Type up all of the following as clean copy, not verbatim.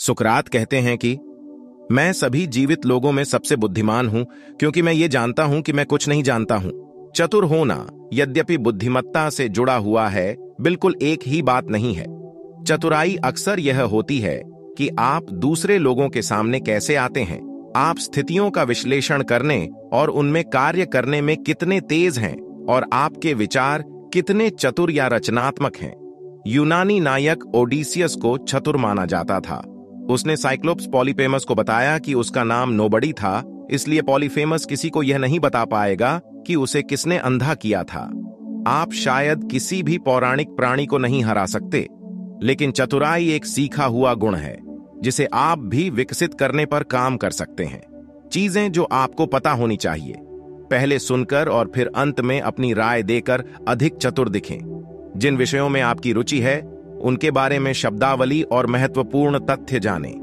सुकरात कहते हैं कि मैं सभी जीवित लोगों में सबसे बुद्धिमान हूं, क्योंकि मैं ये जानता हूं कि मैं कुछ नहीं जानता हूं। चतुर होना यद्यपि बुद्धिमत्ता से जुड़ा हुआ है, बिल्कुल एक ही बात नहीं है। चतुराई अक्सर यह होती है कि आप दूसरे लोगों के सामने कैसे आते हैं, आप स्थितियों का विश्लेषण करने और उनमें कार्य करने में कितने तेज हैं, और आपके विचार कितने चतुर या रचनात्मक हैं। यूनानी नायक ओडिसियस को चतुर माना जाता था। उसने साइक्लोप्स पॉलीफेमस को बताया कि उसका नाम नोबडी था, इसलिए पॉलीफेमस किसी को यह नहीं बता पाएगा कि उसे किसने अंधा किया था। आप शायद किसी भी पौराणिक प्राणी को नहीं हरा सकते, लेकिन चतुराई एक सीखा हुआ गुण है जिसे आप भी विकसित करने पर काम कर सकते हैं। चीजें जो आपको पता होनी चाहिए, पहले सुनकर और फिर अंत में अपनी राय देकर अधिक चतुर दिखें। जिन विषयों में आपकी रुचि है उनके बारे में शब्दावली और महत्वपूर्ण तथ्य जानें।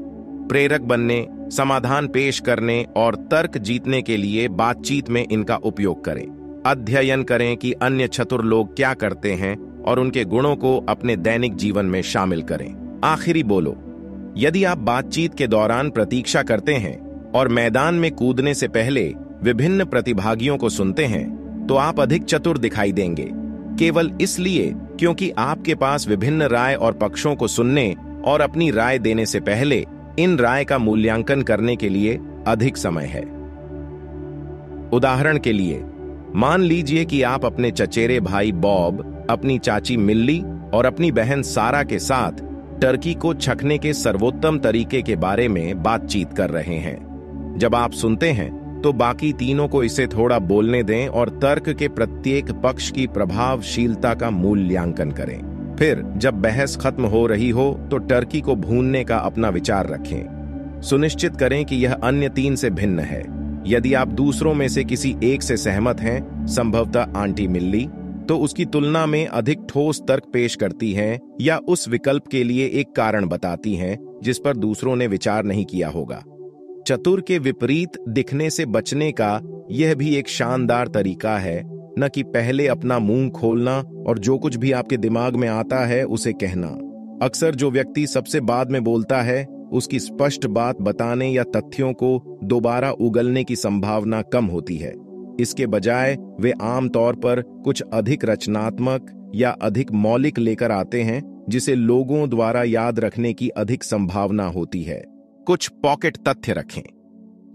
प्रेरक बनने, समाधान पेश करने और तर्क जीतने के लिए बातचीत में इनका उपयोग करें। अध्ययन करें कि अन्य चतुर लोग क्या करते हैं और उनके गुणों को अपने दैनिक जीवन में शामिल करें। आखिरी बोलो। यदि आप बातचीत के दौरान प्रतीक्षा करते हैं और मैदान में कूदने से पहले विभिन्न प्रतिभागियों को सुनते हैं, तो आप अधिक चतुर दिखाई देंगे, केवल इसलिए क्योंकि आपके पास विभिन्न राय और पक्षों को सुनने और अपनी राय देने से पहले इन राय का मूल्यांकन करने के लिए अधिक समय है। उदाहरण के लिए, मान लीजिए कि आप अपने चचेरे भाई बॉब, अपनी चाची मिल्ली और अपनी बहन सारा के साथ टर्की को छकने के सर्वोत्तम तरीके के बारे में बातचीत कर रहे हैं। जब आप सुनते हैं तो बाकी तीनों को इसे थोड़ा बोलने दें और तर्क के प्रत्येक पक्ष की प्रभावशीलता का मूल्यांकन करें। फिर जब बहस खत्म हो रही हो तो टर्की को भूनने का अपना विचार रखें। सुनिश्चित करें कि यह अन्य तीन से भिन्न है। यदि आप दूसरों में से किसी एक से सहमत हैं, संभवतः आंटी मिल्ली, तो उसकी तुलना में अधिक ठोस तर्क पेश करती हैं या उस विकल्प के लिए एक कारण बताती हैं जिस पर दूसरों ने विचार नहीं किया होगा। चतुर के विपरीत दिखने से बचने का यह भी एक शानदार तरीका है, न कि पहले अपना मुंह खोलना और जो कुछ भी आपके दिमाग में आता है उसे कहना। अक्सर जो व्यक्ति सबसे बाद में बोलता है, उसकी स्पष्ट बात बताने या तथ्यों को दोबारा उगलने की संभावना कम होती है। इसके बजाय वे आमतौर पर कुछ अधिक रचनात्मक या अधिक मौलिक लेकर आते हैं, जिसे लोगों द्वारा याद रखने की अधिक संभावना होती है। कुछ पॉकेट तथ्य रखें।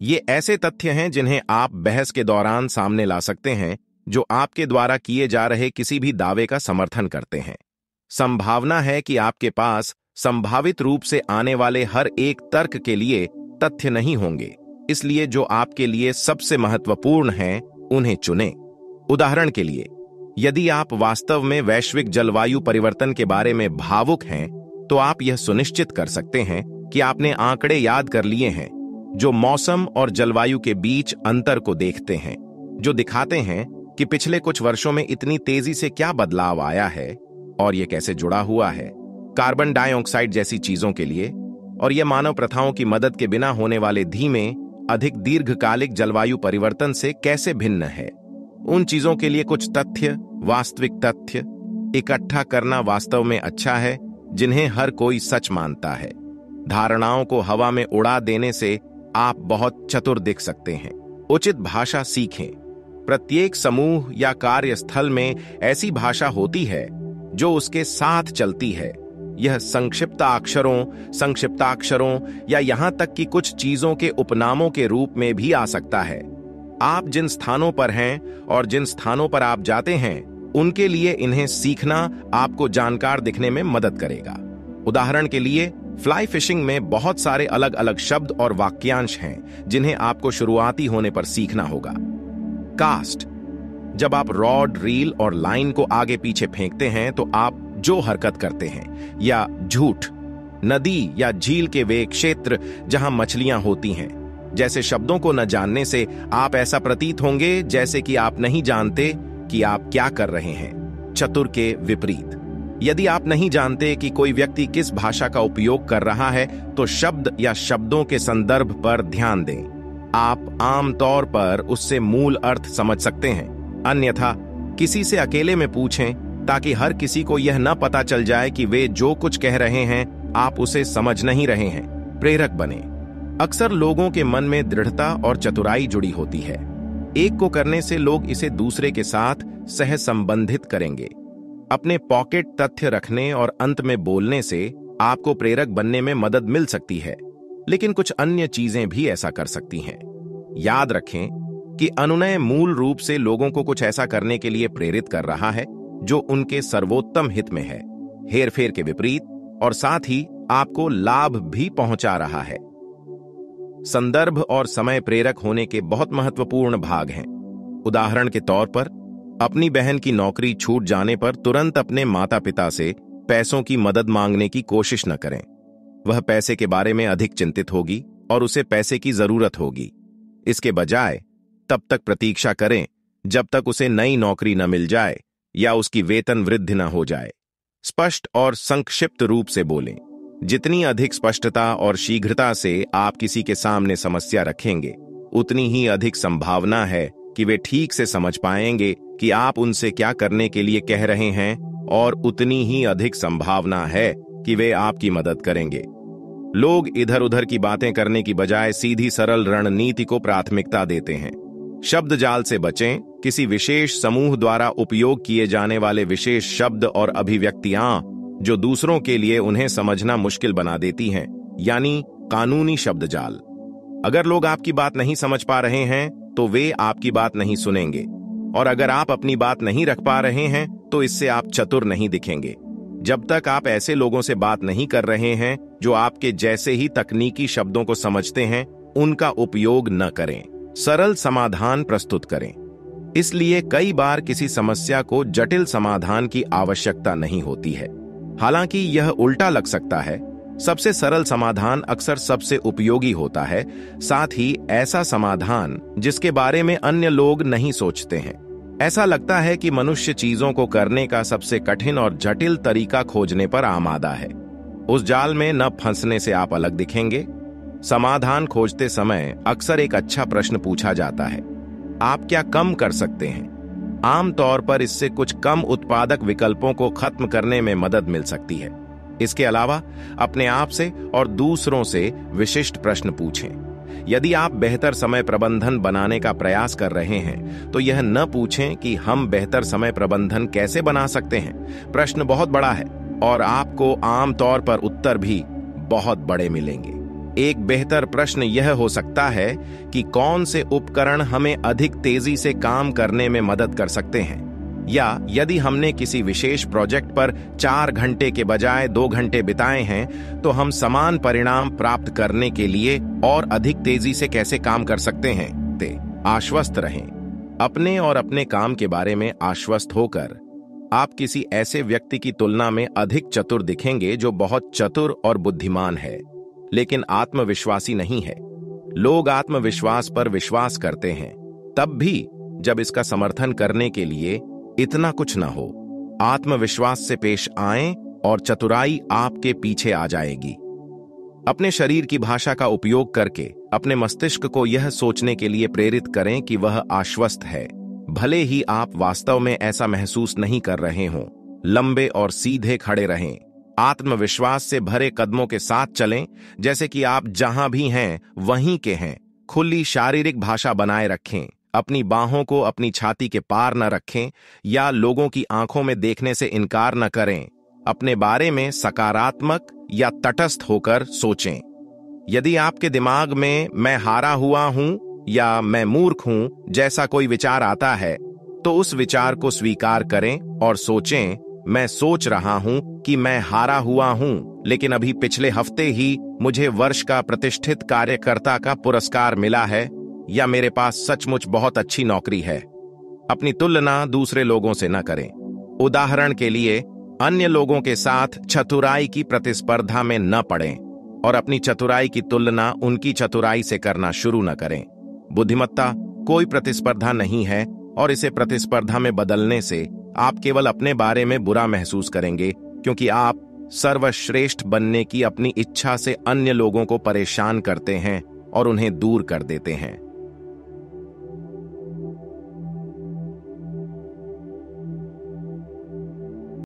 ये ऐसे तथ्य हैं जिन्हें आप बहस के दौरान सामने ला सकते हैं, जो आपके द्वारा किए जा रहे किसी भी दावे का समर्थन करते हैं। संभावना है कि आपके पास संभावित रूप से आने वाले हर एक तर्क के लिए तथ्य नहीं होंगे, इसलिए जो आपके लिए सबसे महत्वपूर्ण हैं उन्हें चुनें। उदाहरण के लिए, यदि आप वास्तव में वैश्विक जलवायु परिवर्तन के बारे में भावुक हैं, तो आप यह सुनिश्चित कर सकते हैं कि आपने आंकड़े याद कर लिए हैं जो मौसम और जलवायु के बीच अंतर को देखते हैं, जो दिखाते हैं कि पिछले कुछ वर्षों में इतनी तेजी से क्या बदलाव आया है और यह कैसे जुड़ा हुआ है कार्बन डाइऑक्साइड जैसी चीजों के लिए, और यह मानव प्रथाओं की मदद के बिना होने वाले धीमे, अधिक दीर्घकालिक जलवायु परिवर्तन से कैसे भिन्न है। उन चीजों के लिए कुछ तथ्य, वास्तविक तथ्य इकट्ठा करना वास्तव में अच्छा है जिन्हें हर कोई सच मानता है। धारणाओं को हवा में उड़ा देने से आप बहुत चतुर दिख सकते हैं। उचित भाषा सीखें। प्रत्येक समूह या कार्यस्थल में ऐसी भाषा होती है जो उसके साथ चलती है। यह संक्षिप्ताक्षरों या यहां तक कि कुछ चीजों के उपनामों के रूप में भी आ सकता है। आप जिन स्थानों पर हैं और जिन स्थानों पर आप जाते हैं, उनके लिए इन्हें सीखना आपको जानकार दिखने में मदद करेगा। उदाहरण के लिए, फ्लाई फिशिंग में बहुत सारे अलग अलग शब्द और वाक्यांश हैं जिन्हें आपको शुरुआती होने पर सीखना होगा। कास्ट, जब आप रॉड, रील और लाइन को आगे पीछे फेंकते हैं तो आप जो हरकत करते हैं, या झूठ, नदी या झील के वे क्षेत्र जहां मछलियां होती हैं जैसे शब्दों को न जानने से आप ऐसा प्रतीत होंगे जैसे कि आप नहीं जानते कि आप क्या कर रहे हैं। चतुर के विपरीत, यदि आप नहीं जानते कि कोई व्यक्ति किस भाषा का उपयोग कर रहा है, तो शब्द या शब्दों के संदर्भ पर ध्यान दें। आप आमतौर पर उससे मूल अर्थ समझ सकते हैं। अन्यथा किसी से अकेले में पूछें ताकि हर किसी को यह न पता चल जाए कि वे जो कुछ कह रहे हैं आप उसे समझ नहीं रहे हैं। प्रेरक बने। अक्सर लोगों के मन में दृढ़ता और चतुराई जुड़ी होती है। एक को करने से लोग इसे दूसरे के साथ सह संबंधित करेंगे। अपने पॉकेट तथ्य रखने और अंत में बोलने से आपको प्रेरक बनने में मदद मिल सकती है, लेकिन कुछ अन्य चीजें भी ऐसा कर सकती हैं। याद रखें कि अनुनय मूल रूप से लोगों को कुछ ऐसा करने के लिए प्रेरित कर रहा है जो उनके सर्वोत्तम हित में है, हेरफेर के विपरीत, और साथ ही आपको लाभ भी पहुंचा रहा है। संदर्भ और समय प्रेरक होने के बहुत महत्वपूर्ण भाग हैं। उदाहरण के तौर पर, अपनी बहन की नौकरी छूट जाने पर तुरंत अपने माता पिता से पैसों की मदद मांगने की कोशिश न करें। वह पैसे के बारे में अधिक चिंतित होगी और उसे पैसे की जरूरत होगी। इसके बजाय तब तक प्रतीक्षा करें जब तक उसे नई नौकरी न मिल जाए या उसकी वेतन वृद्धि न हो जाए। स्पष्ट और संक्षिप्त रूप से बोलें। जितनी अधिक स्पष्टता और शीघ्रता से आप किसी के सामने समस्या रखेंगे, उतनी ही अधिक संभावना है कि वे ठीक से समझ पाएंगे कि आप उनसे क्या करने के लिए कह रहे हैं, और उतनी ही अधिक संभावना है कि वे आपकी मदद करेंगे। लोग इधर उधर की बातें करने की बजाय सीधी सरल रणनीति को प्राथमिकता देते हैं। शब्द जाल से बचें। किसी विशेष समूह द्वारा उपयोग किए जाने वाले विशेष शब्द और अभिव्यक्तियां जो दूसरों के लिए उन्हें समझना मुश्किल बना देती हैं, यानी कानूनी शब्द जाल। अगर लोग आपकी बात नहीं समझ पा रहे हैं तो वे आपकी बात नहीं सुनेंगे, और अगर आप अपनी बात नहीं रख पा रहे हैं तो इससे आप चतुर नहीं दिखेंगे। जब तक आप ऐसे लोगों से बात नहीं कर रहे हैं जो आपके जैसे ही तकनीकी शब्दों को समझते हैं, उनका उपयोग न करें। सरल समाधान प्रस्तुत करें। इसलिए कई बार किसी समस्या को जटिल समाधान की आवश्यकता नहीं होती है। हालांकि यह उल्टा लग सकता है। सबसे सरल समाधान अक्सर सबसे उपयोगी होता है, साथ ही ऐसा समाधान जिसके बारे में अन्य लोग नहीं सोचते हैं। ऐसा लगता है कि मनुष्य चीजों को करने का सबसे कठिन और जटिल तरीका खोजने पर आमादा है। उस जाल में न फंसने से आप अलग दिखेंगे। समाधान खोजते समय अक्सर एक अच्छा प्रश्न पूछा जाता है, आप क्या कम कर सकते हैं? आमतौर पर इससे कुछ कम उत्पादक विकल्पों को खत्म करने में मदद मिल सकती है। इसके अलावा अपने आप से और दूसरों से विशिष्ट प्रश्न पूछें। यदि आप बेहतर समय प्रबंधन बनाने का प्रयास कर रहे हैं तो यह न पूछें कि हम बेहतर समय प्रबंधन कैसे बना सकते हैं। प्रश्न बहुत बड़ा है और आपको आमतौर पर उत्तर भी बहुत बड़े मिलेंगे। एक बेहतर प्रश्न यह हो सकता है कि कौन से उपकरण हमें अधिक तेजी से काम करने में मदद कर सकते हैं, या यदि हमने किसी विशेष प्रोजेक्ट पर 4 घंटे के बजाय 2 घंटे बिताए हैं तो हम समान परिणाम प्राप्त करने के लिए और अधिक तेजी से कैसे काम कर सकते हैं। आश्वस्त रहें। अपने और अपने काम के बारे में आश्वस्त होकर आप किसी ऐसे व्यक्ति की तुलना में अधिक चतुर दिखेंगे जो बहुत चतुर और बुद्धिमान है, लेकिन आत्मविश्वासी नहीं है। लोग आत्मविश्वास पर विश्वास करते हैं, तब भी जब इसका समर्थन करने के लिए इतना कुछ न हो। आत्मविश्वास से पेश आएं और चतुराई आपके पीछे आ जाएगी। अपने शरीर की भाषा का उपयोग करके अपने मस्तिष्क को यह सोचने के लिए प्रेरित करें कि वह आश्वस्त है, भले ही आप वास्तव में ऐसा महसूस नहीं कर रहे हों। लंबे और सीधे खड़े रहें। आत्मविश्वास से भरे कदमों के साथ चलें, जैसे कि आप जहां भी हैं वहीं के हैं। खुली शारीरिक भाषा बनाए रखें। अपनी बाहों को अपनी छाती के पार न रखें या लोगों की आंखों में देखने से इनकार न करें। अपने बारे में सकारात्मक या तटस्थ होकर सोचें। यदि आपके दिमाग में मैं हारा हुआ हूं या मैं मूर्ख हूं जैसा कोई विचार आता है, तो उस विचार को स्वीकार करें और सोचें, मैं सोच रहा हूं कि मैं हारा हुआ हूं, लेकिन अभी पिछले हफ्ते ही मुझे वर्ष का प्रतिष्ठित कार्यकर्ता का पुरस्कार मिला है, या मेरे पास सचमुच बहुत अच्छी नौकरी है। अपनी तुलना दूसरे लोगों से न करें। उदाहरण के लिए, अन्य लोगों के साथ चतुराई की प्रतिस्पर्धा में न पड़ें और अपनी चतुराई की तुलना उनकी चतुराई से करना शुरू न करें। बुद्धिमत्ता कोई प्रतिस्पर्धा नहीं है और इसे प्रतिस्पर्धा में बदलने से आप केवल अपने बारे में बुरा महसूस करेंगे, क्योंकि आप सर्वश्रेष्ठ बनने की अपनी इच्छा से अन्य लोगों को परेशान करते हैं और उन्हें दूर कर देते हैं।